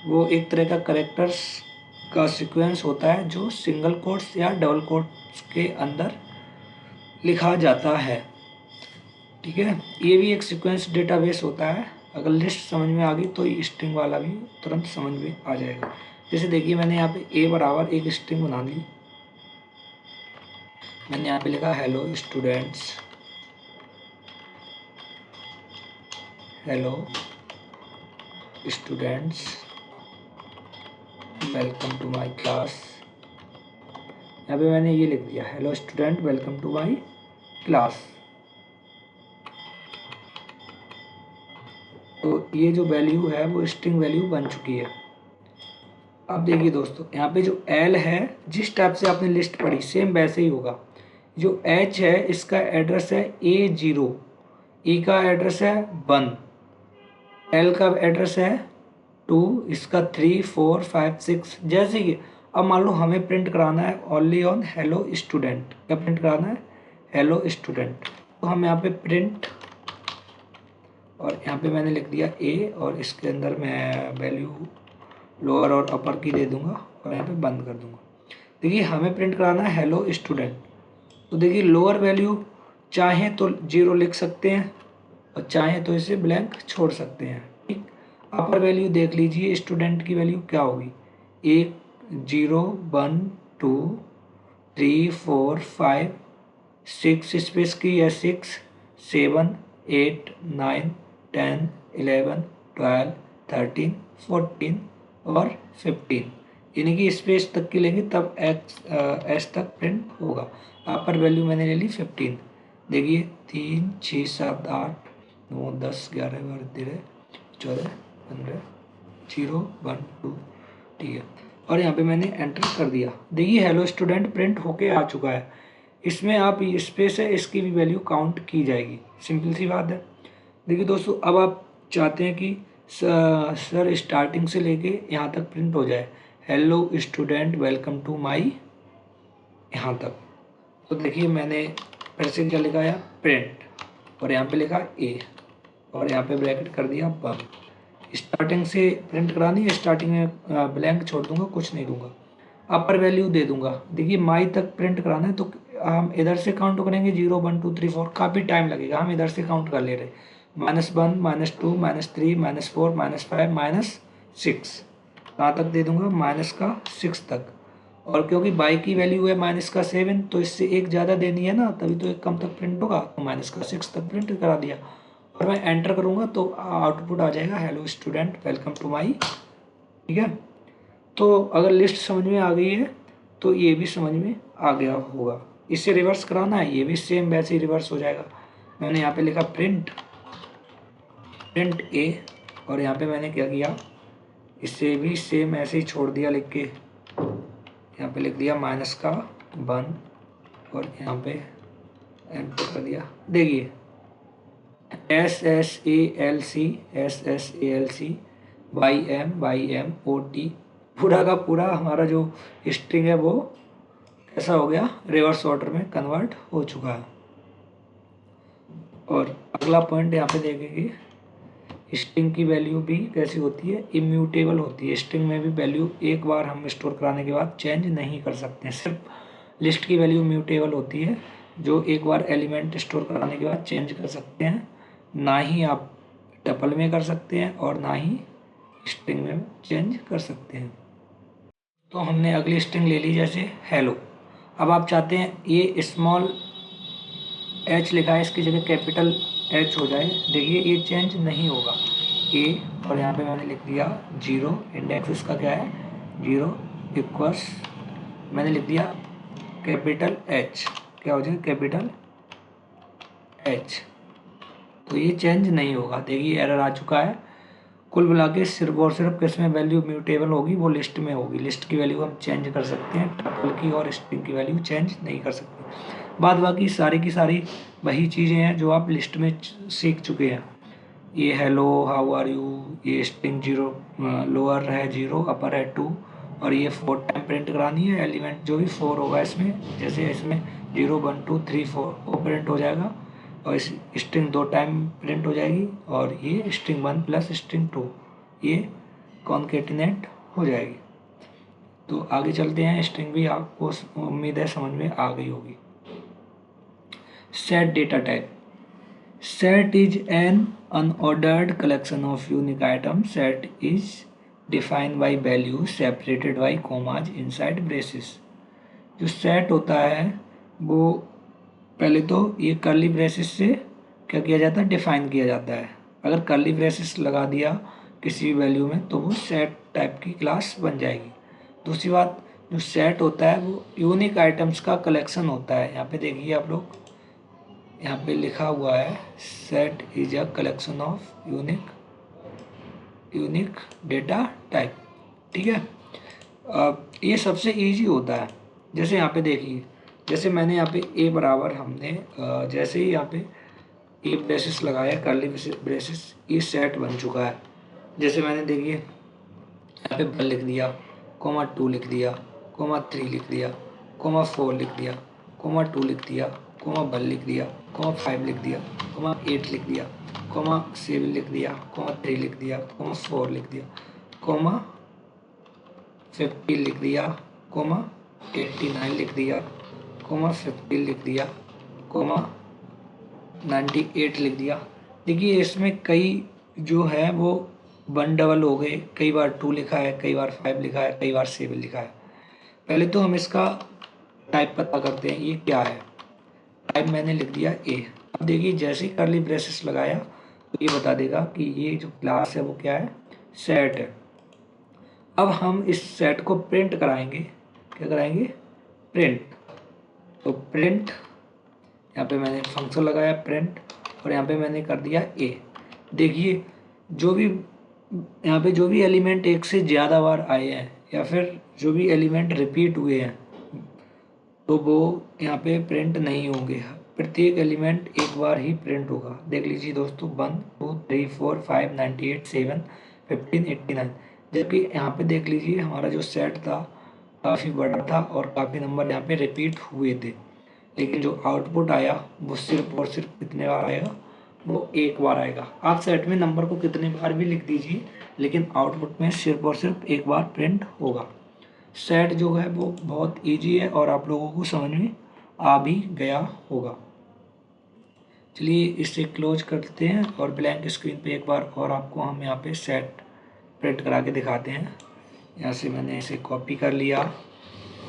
वो एक तरह का कैरेक्टर्स का सीक्वेंस होता है जो सिंगल कोट्स या डबल कोट्स के अंदर लिखा जाता है। ठीक है, ये भी एक सीक्वेंस डेटाबेस होता है। अगर लिस्ट समझ में आ गई तो ये स्ट्रिंग वाला भी तुरंत समझ में आ जाएगा। जैसे देखिए मैंने यहाँ पे ए बराबर एक स्ट्रिंग बना ली। मैंने यहाँ पे लिखा hello students, hello students welcome to my class. यहाँ पे मैंने ये लिख दिया hello student welcome to my class. तो ये जो वैल्यू है वो स्ट्रिंग वैल्यू बन चुकी है। अब देखिए दोस्तों, यहाँ पे जो एल है, जिस टाइप से आपने लिस्ट पढ़ी सेम वैसे ही होगा। जो एच है इसका एड्रेस है A0, ई का एड्रेस है 1, एल का एड्रेस है 2, इसका 3, 4, 5, 6। जैसे कि अब मान लो हमें प्रिंट कराना है ओनली ऑन हेलो स्टूडेंट। क्या प्रिंट कराना है? Hello student. तो हम यहाँ पे प्रिंट, और यहाँ पे मैंने लिख दिया ए, और इसके अंदर मैं वैल्यू लोअर और अपर की दे दूंगा और यहाँ पे बंद कर दूंगा। देखिए हमें प्रिंट कराना है हेलो स्टूडेंट। तो देखिए लोअर वैल्यू चाहें तो 0 लिख सकते हैं और चाहें तो इसे ब्लैंक छोड़ सकते हैं। ठीक। अपर वैल्यू देख लीजिए स्टूडेंट की वैल्यू क्या होगी, 1, 0, 1, 2, 3, 4, 5, 6 स्पेस की है 6, 7, 8, 9, 10, 11, 12, 13, 14 और 15, यानी कि स्पेस तक की लेंगे तब एस तक प्रिंट होगा। अपर वैल्यू मैंने ले ली 15। देखिए 3, 6, 7, 8, 9, 10, 11, 12, 13, 14, 15, 0, 1, 2। ठीक है, और यहाँ पे मैंने एंटर कर दिया। देखिए हेलो स्टूडेंट प्रिंट होके आ चुका है। इसमें आप स्पेस है इसकी भी वैल्यू काउंट की जाएगी, सिंपल सी बात है। देखिए दोस्तों, अब आप चाहते हैं कि सर स्टार्टिंग से लेके यहाँ तक प्रिंट हो जाए, hello student welcome to my, यहाँ तक। तो देखिए मैंने फिर से क्या लिखा है, प्रिंट, और यहाँ पे लिखा ए, और यहाँ पे ब्रैकेट कर दिया बंद। स्टार्टिंग से प्रिंट करानी है, स्टार्टिंग में ब्लैंक छोड़ दूंगा, कुछ नहीं दूंगा। अपर वैल्यू दे दूंगा। देखिए माई तक प्रिंट कराना है तो हम इधर से काउंट करेंगे 0, 1, 2, 3, 4, काफ़ी टाइम लगेगा, हम इधर से काउंट कर ले रहे। -1, -2, -3, -4, -5, -6, कहाँ तक दे दूंगा, माइनस का 6 तक। और क्योंकि बाई की वैल्यू है -7, तो इससे एक ज़्यादा देनी है ना, तभी तो एक कम तक प्रिंट होगा, तो -6 तक प्रिंट करा दिया। और मैं एंटर करूँगा तो आउटपुट आ जाएगा hello student welcome to my. ठीक है, तो अगर लिस्ट समझ में आ गई है तो ये भी समझ में आ गया होगा। इससे रिवर्स कराना है, ये भी सेम वैसे ही रिवर्स हो जाएगा। मैंने यहाँ पे लिखा प्रिंट ए, और यहाँ पे मैंने क्या किया, इसे भी सेम ऐसे ही छोड़ दिया लिख के, यहाँ पे लिख दिया -1, और यहाँ पे एंटर कर दिया। देखिए SSALC YM पूरा का पूरा हमारा जो स्ट्रिंग है वो कैसा हो गया, रिवर्स ऑर्डर में कन्वर्ट हो चुका है। और अगला पॉइंट यहाँ पे देखेंगे, स्ट्रिंग की वैल्यू भी कैसी होती है, इम्यूटेबल होती है। स्ट्रिंग में भी वैल्यू एक बार हम स्टोर कराने के बाद चेंज नहीं कर सकते हैं। सिर्फ लिस्ट की वैल्यू म्यूटेबल होती है, जो एक बार एलिमेंट स्टोर कराने के बाद चेंज कर सकते हैं। ना ही आप टपल में कर सकते हैं और ना ही स्ट्रिंग में चेंज कर सकते हैं। तो हमने अगली स्ट्रिंग ले ली जैसे हेलो। अब आप चाहते हैं ये स्मॉल एच लिखा है, इसकी जगह कैपिटल एच हो जाए। देखिए ये चेंज नहीं होगा, ए, और यहाँ पे मैंने लिख दिया 0, इंडेक्स इसका क्या है 0, इक्वल्स मैंने लिख दिया कैपिटल एच, क्या हो जाएगा कैपिटल एच। तो ये चेंज नहीं होगा। देखिए एरर आ चुका है। कुल मिला के सिर्फ और सिर्फ किसमें वैल्यू म्यूटेबल होगी, वो लिस्ट में होगी। लिस्ट की वैल्यू हम चेंज कर सकते हैं, टपल की और स्ट्रिंग की वैल्यू चेंज नहीं कर सकते। बाद बाकी सारी की सारी वही चीज़ें हैं जो आप लिस्ट में सीख चुके हैं। ये हेलो, हाउ आर यू, ये स्ट्रिंग 0, लोअर है 0, अपर है 2, और ये 4 टाइम प्रिंट करानी है। एलिमेंट जो भी 4 होगा इसमें, जैसे इसमें 0, 1, 2, 3, 4 वो प्रिंट हो जाएगा, और इस स्ट्रिंग 2 टाइम प्रिंट हो जाएगी, और ये स्ट्रिंग 1 प्लस स्ट्रिंग 2 ये कॉन्केटिनेट हो जाएगी। तो आगे चलते हैं। स्ट्रिंग भी आपको उम्मीद है समझ में आ गई होगी। Set data type. Set is an unordered collection of unique items. Set is defined by values separated by commas inside braces. जो सेट होता है वो पहले तो ये कर्ली ब्रेसेस से क्या किया जाता है, डिफाइन किया जाता है। अगर कर्ली ब्रेसेस लगा दिया किसी भी वैल्यू में तो वो सेट टाइप की क्लास बन जाएगी। दूसरी बात, जो सेट होता है वो यूनिक आइटम्स का कलेक्शन होता है। यहाँ पे देखिए आप लोग, यहाँ पे लिखा हुआ है set is a collection of unique unique data type. ठीक है, ये सबसे इजी होता है। जैसे यहाँ पे देखिए, जैसे मैंने यहाँ पे ए बराबर हमने जैसे ही यहाँ पे ए ब्रेसेस लगाया, कर्ली ब्रेसेस, ये सेट बन चुका है। जैसे मैंने देखिए यहाँ पे 1 लिख दिया, कोमा 2 लिख दिया, कोमा 3 लिख दिया, कोमा 4 लिख दिया, कोमा 2 लिख दिया, कोमा 1 लिख दिया, कोमा 5 लिख दिया, कोमा 8 लिख दिया, कोमा 7 लिख दिया, कोमा 3 लिख दिया, कोमा 4 लिख दिया, कोमा 50 लिख दिया, कोमा 89 लिख दिया, कोमा 50 लिख दिया, कोमा 98 लिख दिया। देखिए इसमें कई जो है वो 1 डबल हो गए, कई बार 2 लिखा है, कई बार 5 लिखा है, कई बार 7 लिखा है। पहले तो हम इसका टाइप पता करते हैं, ये क्या है। टाइप मैंने लिख दिया ए। अब देखिए जैसे ही कर्ली ब्रेसेस लगाया तो ये बता देगा कि ये जो क्लास है वो क्या है, सेट है। अब हम इस सेट को प्रिंट कराएंगे, क्या कराएंगे, प्रिंट। तो प्रिंट, यहाँ पे मैंने फंक्शन लगाया प्रिंट, और यहाँ पे मैंने कर दिया ए। देखिए जो भी यहाँ पे जो भी एलिमेंट एक से ज़्यादा बार आए हैं या फिर जो भी एलिमेंट रिपीट हुए हैं तो वो यहाँ पे प्रिंट नहीं होंगे। प्रत्येक एलिमेंट एक बार ही प्रिंट होगा। देख लीजिए दोस्तों, 1 2 3 4 5 98 7 15 89। जबकि यहाँ पे देख लीजिए हमारा जो सेट था काफ़ी बड़ा था और काफ़ी नंबर यहाँ पे रिपीट हुए थे, लेकिन जो आउटपुट आया वो सिर्फ और सिर्फ कितने बार आएगा, वो एक बार आएगा। आप सेट में नंबर को कितने बार भी लिख दीजिए, लेकिन आउटपुट में सिर्फ और सिर्फ एक बार प्रिंट होगा। सेट जो है वो बहुत इजी है और आप लोगों को समझ में आ भी गया होगा। चलिए इसे क्लोज करते हैं और ब्लैंक स्क्रीन पे एक बार और आपको हम यहाँ पे सेट प्रिंट करा के दिखाते हैं। यहाँ से मैंने इसे कॉपी कर लिया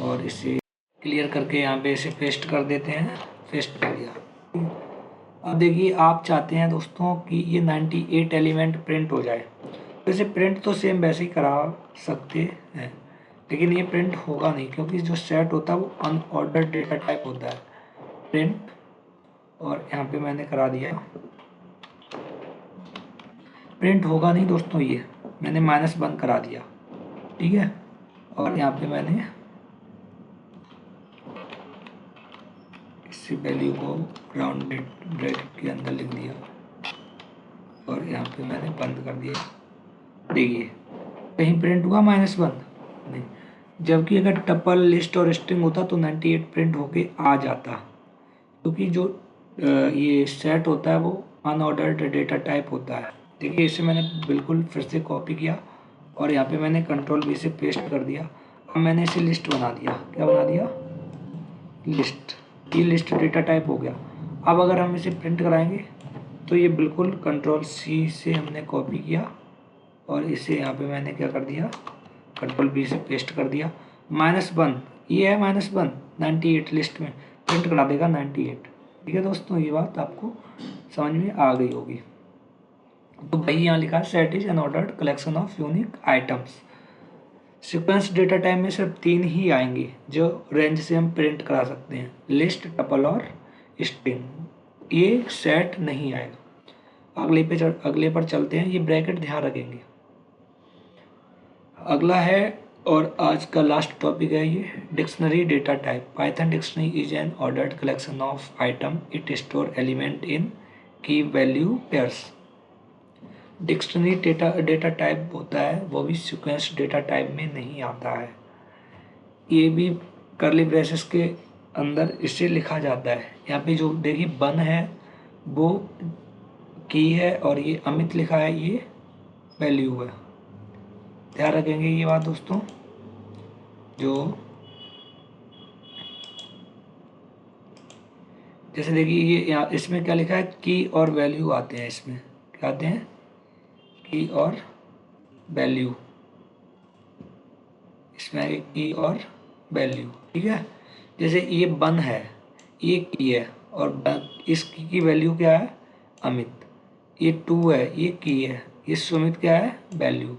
और इसे क्लियर करके यहाँ पे इसे पेस्ट कर देते हैं, पेस्ट कर दिया। अब देखिए आप चाहते हैं दोस्तों कि ये 98 एलिमेंट प्रिंट हो जाए, वैसे प्रिंट तो सेम वैसे ही करा सकते हैं, लेकिन ये प्रिंट होगा नहीं क्योंकि जो सेट होता है वो अनऑर्डर्ड डेटा टाइप होता है प्रिंट। और यहाँ पे मैंने करा दिया, प्रिंट होगा नहीं दोस्तों, ये मैंने -1 करा दिया। ठीक है, और यहाँ पे मैंने इसी वैल्यू को राउंडेड ब्रैकेट के अंदर लिख दिया और यहाँ पे मैंने बंद कर दिया। देखिए कहीं प्रिंट हुआ -1 नहीं, जबकि अगर टपल लिस्ट और स्ट्रिंग होता तो 98 प्रिंट होके आ जाता, क्योंकि जो ये सेट होता है वो अनऑर्डर्ड डेटा टाइप होता है। देखिए इसे मैंने बिल्कुल फिर से कॉपी किया और यहाँ पे मैंने Ctrl+V से पेस्ट कर दिया। अब मैंने इसे लिस्ट बना दिया, क्या बना दिया, लिस्ट। ये लिस्ट डेटा टाइप हो गया। अब अगर हम इसे प्रिंट कराएंगे तो ये बिल्कुल Ctrl+C से हमने कॉपी किया और इसे यहाँ पे मैंने क्या कर दिया, Ctrl+V से पेस्ट कर दिया। -1 ये है, -1 98 लिस्ट में प्रिंट करा देगा 98। ठीक है दोस्तों, ये बात आपको समझ में आ गई होगी। तो भाई यहाँ लिखा है set is unordered collection of unique items. Sequence data type में सिर्फ 3 ही आएंगे जो रेंज से हम प्रिंट करा सकते हैं, लिस्ट, टपल और स्ट्रिंग। ये सेट नहीं आएगा। अगले पर चलते हैं, ये ब्रैकेट ध्यान रखेंगे। अगला है और आज का लास्ट टॉपिक है ये dictionary data type. Python dictionary is an ordered collection of item, it store element in key value pairs. Dictionary data type होता है वो भी सीक्वेंस डेटा टाइप में नहीं आता है। ये भी कर्ली ब्रेसेस के अंदर इसे लिखा जाता है। यहाँ पे जो देखिए 1 है वो की है और ये अमित लिखा है ये वैल्यू है। ध्यान रखेंगे ये बात दोस्तों। जो जैसे देखिए ये यहाँ इसमें क्या लिखा है, की और वैल्यू आते हैं, इसमें क्या आते हैं, की और वैल्यू, इसमें आएगी की और वैल्यू। ठीक है, जैसे ये 1 है, ये की है और इस की वैल्यू क्या है, अमित। ये 2 है, ये की है, ये सुमित क्या है, वैल्यू।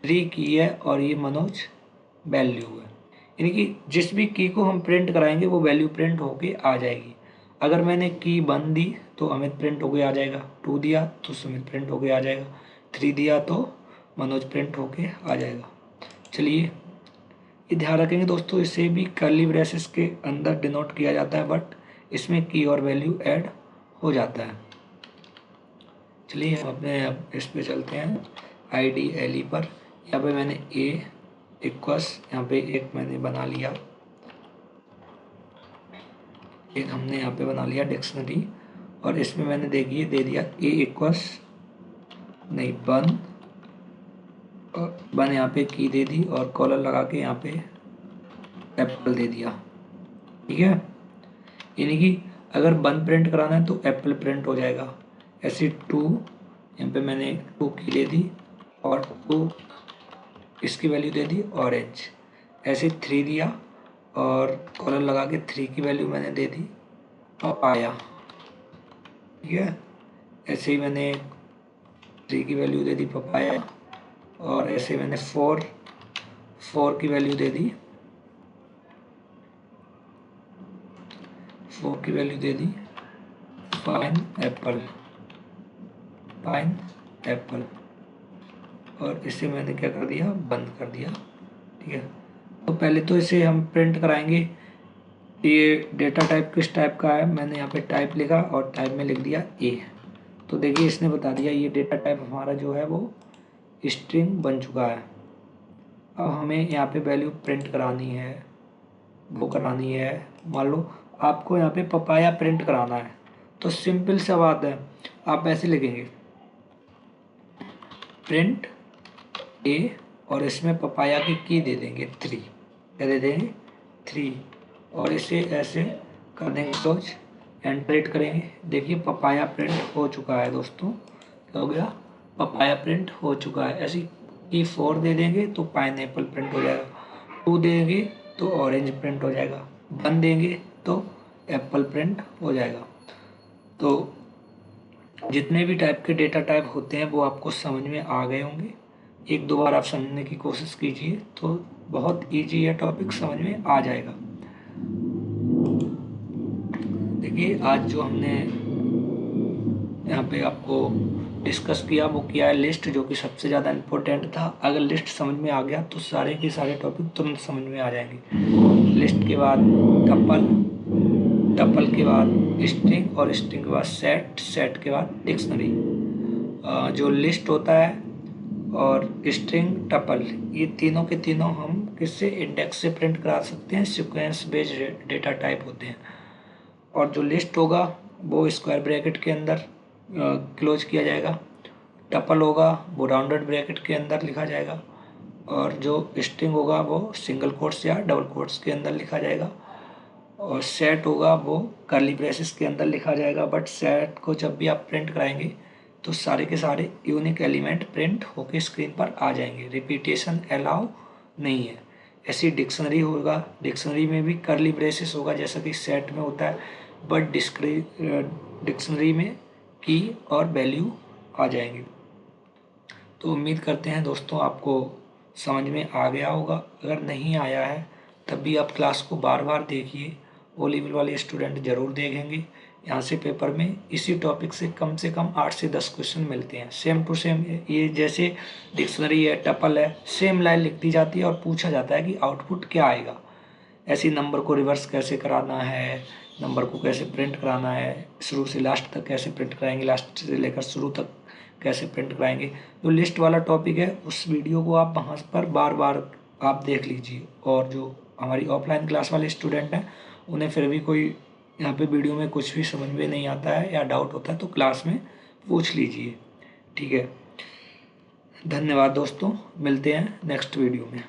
3 की है और ये मनोज वैल्यू है। यानी कि जिस भी की को हम प्रिंट कराएंगे वो वैल्यू प्रिंट होके आ जाएगी। अगर मैंने की 1 दी तो अमित प्रिंट होके आ जाएगा, 2 दिया तो सुमित प्रिंट होके आ जाएगा, 3 दिया तो मनोज प्रिंट होके आ जाएगा। चलिए, ये ध्यान रखेंगे दोस्तों, इसे भी कर्ली ब्रेसेस के अंदर डिनोट किया जाता है, बट इसमें की और वैल्यू ऐड हो जाता है। चलिए अपने अब इस पे चलते हैं IDLE पर। यहाँ पे मैंने A इक्वस, यहाँ पे एक मैंने बना लिया, एक हमने यहाँ पे बना लिया डिक्शनरी, और इसमें मैंने देखिए दे दिया A इक्वस नहीं वन, और वन यहाँ पे की दे दी और कॉलर लगा के यहाँ पे एप्पल दे दिया। ठीक है, यानी कि अगर वन प्रिंट कराना है तो एप्पल प्रिंट हो जाएगा। ऐसे 2 यहाँ पे मैंने 2 की दे दी और 2 इसकी वैल्यू दे दी ऑरेंज। ऐसे 3 दिया और कॉलर लगा के 3 की वैल्यू मैंने दे दी पपाया। ठीक है, ऐसे ही मैंने 3 की वैल्यू दे दी पपाया, और ऐसे मैंने 4 की वैल्यू दे दी, 4 की वैल्यू दे दी पाइन एप्पल, और इसे मैंने क्या कर दिया, बंद कर दिया। ठीक है, तो पहले तो इसे हम प्रिंट कराएंगे। ये डेटा टाइप किस टाइप का है, मैंने यहाँ पे टाइप लिखा और टाइप में लिख दिया A। तो देखिए इसने बता दिया ये डेटा टाइप हमारा जो है वो स्ट्रिंग बन चुका है। अब हमें यहाँ पे वैल्यू प्रिंट करानी है, वो करानी है। मान लो आपको यहाँ पे पपाया प्रिंट कराना है, तो सिंपल सा बात है, आप ऐसे लिखेंगे प्रिंट A और इसमें पपाया की दे देंगे 3, क्या दे देंगे 3, और इसे ऐसे कर देंगे क्लोज, एंटर करेंगे। देखिए पपाया प्रिंट हो चुका है दोस्तों, क्या हो गया, पपाया प्रिंट हो चुका है। ऐसी की 4 दे देंगे तो पाइनएप्पल प्रिंट हो जाएगा, 2 देंगे तो ऑरेंज प्रिंट हो जाएगा, 1 देंगे तो एप्पल प्रिंट हो जाएगा। तो जितने भी टाइप के डेटा टाइप होते हैं वो आपको समझ में आ गए होंगे। एक दो बार आप समझने की कोशिश कीजिए तो बहुत इजी है, टॉपिक समझ में आ जाएगा। देखिए आज जो हमने यहाँ पे आपको डिस्कस किया वो किया है लिस्ट, जो कि सबसे ज़्यादा इम्पोर्टेंट था। अगर लिस्ट समझ में आ गया तो सारे के सारे टॉपिक तुरंत समझ में आ जाएंगे। लिस्ट के बाद टपल, टपल के बाद स्ट्रिंग, और स्ट्रिंग के बाद सेट, सेट के बाद डिक्शनरी। जो लिस्ट होता है और स्ट्रिंग टपल, ये तीनों के तीनों हम किससे, इंडेक्स से प्रिंट करा सकते हैं, सीक्वेंस बेस्ड डेटा टाइप होते हैं। और जो लिस्ट होगा वो स्क्वायर ब्रैकेट के अंदर क्लोज किया जाएगा, टपल होगा वो राउंडेड ब्रैकेट के अंदर लिखा जाएगा, और जो स्ट्रिंग होगा वो सिंगल कोट्स या डबल कोट्स के अंदर लिखा जाएगा, और सेट होगा वो कर्ली ब्रेसेस के अंदर लिखा जाएगा। बट सेट को जब भी आप प्रिंट कराएंगे तो सारे के सारे यूनिक एलिमेंट प्रिंट होके स्क्रीन पर आ जाएंगे, रिपीटेशन अलाउ नहीं है। ऐसी डिक्शनरी होगा, डिक्शनरी में भी कर्ली ब्रेसेस होगा जैसा कि सेट में होता है, बट डिक्शनरी में की और वैल्यू आ जाएंगे। तो उम्मीद करते हैं दोस्तों आपको समझ में आ गया होगा। अगर नहीं आया है तब भी आप क्लास को बार बार देखिए, ओ लेवल वाले स्टूडेंट ज़रूर देखेंगे। यहाँ से पेपर में इसी टॉपिक से कम 8 से 10 क्वेश्चन मिलते हैं, सेम टू सेम। ये जैसे डिक्शनरी है, टपल है, सेम लाइन लिख दी जाती है और पूछा जाता है कि आउटपुट क्या आएगा। ऐसे नंबर को रिवर्स कैसे कराना है, नंबर को कैसे प्रिंट कराना है, शुरू से लास्ट तक कैसे प्रिंट कराएंगे, लास्ट से लेकर शुरू तक कैसे प्रिंट कराएंगे। जो लिस्ट वाला टॉपिक है उस वीडियो को आप वहाँ पर बार बार आप देख लीजिए। और जो हमारी ऑफलाइन क्लास वाले स्टूडेंट हैं उन्हें फिर भी कोई यहाँ पे वीडियो में कुछ भी समझ में नहीं आता है या डाउट होता है तो क्लास में पूछ लीजिए। ठीक है, धन्यवाद दोस्तों, मिलते हैं नेक्स्ट वीडियो में।